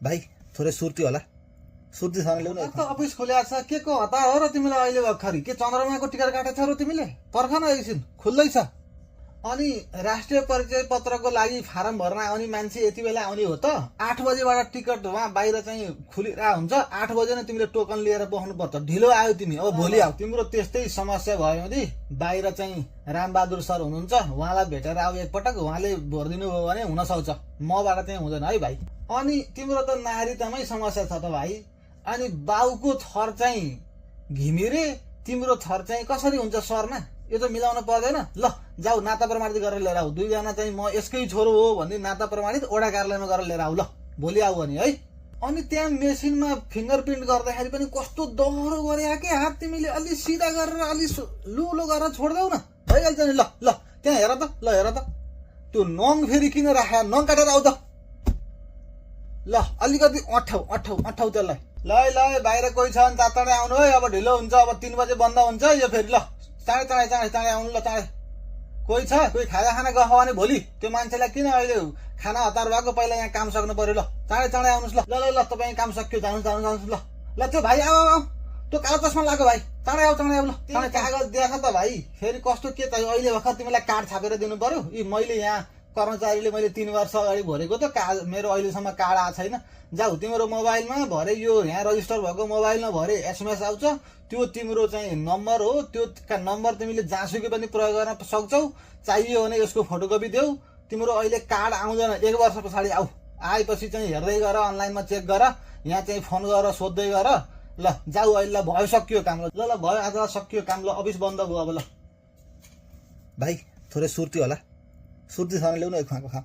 भाइ थोरै सुर्ती होला, सुर्तीसँग ल्याउनु। त अफिस खोल्या छ, के को हतार हो र तिमीलाई अहिले भर्खरी? के चन्द्रमाको टिकट काटेको छ र तिमीले? पर्खन एकछिन, खुल्दै छ। अनि राष्ट्रिय परिचय पत्रको लागि फारम भर्न आउने मान्छे यति बेला आउने हो त? 8 बजेबाट टिकट वहाँ बाहिर चाहिँ खुलिरहेको हुन्छ। 8 बजे नै तिमीले टोकन लिएर बस्नुपर्छ। ढिलो आयो तिमी, अब भोलि आऊ। तिम्रो त्यस्तै समस्या भयो भने बाहिर चाहिँ रामबहादुर सर हुनुहुन्छ, उहाँलाई भेटेर आऊ एकपटक। उहाँले भरिदिनु भयो भने हुन सक्छ, मबाट चाहिँ हुँदैन है भाइ। अनि तिम्रो त नागरिकतामै समस्या छ त भाइ। अनि बाउको थर चाहिँ घिमिरे, तिम्रो थर चाहिँ कसरी हुन्छ सरमा? यो त मिलाउन पर्दैन। ल जाऊ, नाता प्रमाणित गरेर लिएर आऊ। दुईजना चाहिँ म यसकै छोरो हो भन्ने नाता प्रमाणित वडा कार्यालयमा गरेर लिएर आऊ। ल भोलि आऊ भने है। अनि त्यहाँ मेसिनमा फिङ्गरप्रिन्ट गर्दाखेरि पनि कस्तो दह्रो गरे के हात? तिमीले अलि सिधा गरेर अलि लुलो गरेर छोड्देऊ न, भइहाल्छ नि। ल ल त्यहाँ हेर त, ल हेर त, त्यो नङ फेरि किन राख्या? नङ काटेर आऊ त। ल अलिकति अठाउ अठाउ अठाउ त्यसलाई। ल ल बाहिर कोही छ भने चाँडै आउनु है, अब ढिलो हुन्छ। अब 3 बजे बन्द हुन्छ यो फेरि। ल चाँडै आउनु। ल चाँडै कोही छ, कोही खाना गफ भने भोलि त्यो मान्छेलाई किन अहिले खाना हतार भएको? पहिला यहाँ काम सक्नु पर्यो। ल चाँडै आउनुहोस्। ल ल ल तपाईँ काम सक्यो, जानुहोस्। ल ल त्यो भाइ आऊ, त्यो कालो चस्मा लगाएको भाइ, चाँडै आऊ। ल चाँडै कागज देख त भाइ। फेरि कस्तो के त अहिले भर्खर तिमीलाई कार्ड छापेर दिनु पर्यो? यी मैले यहाँ कर्मचारीले मैले 3 वर्ष अगाडि भरेको त मेरो अहिलेसम्म कार्ड आएको छैन। जाऊ तिम्रो मोबाइलमा भरे, यो यहाँ रजिस्टर भएको मोबाइलमा भरे एसएमएस आउँछ, त्यो तिम्रो चाहिँ नम्बर हो। त्यो नम्बर तिमीले जहाँसुकै पनि प्रयोग गर्न सक्छौ। चाहियो भने यसको फोटोकपी देऊ। तिम्रो अहिले कार्ड आउँदैन, 1 वर्ष पछाडि आऊ। आएपछि चाहिँ हेर्दै गर, अनलाइनमा चेक गर, यहाँ चाहिँ फोन गरेर सोध्दै गर। ल जाऊ अहिले। ल भयो, सकियो काम। ल ल भयो, आज सकियो काम। ल अफिस बन्द भयो अब। ल भाइ थोरै सुर्ती होला, सुर्तीसँग ल्याउनु एक खुवाको खाऊ।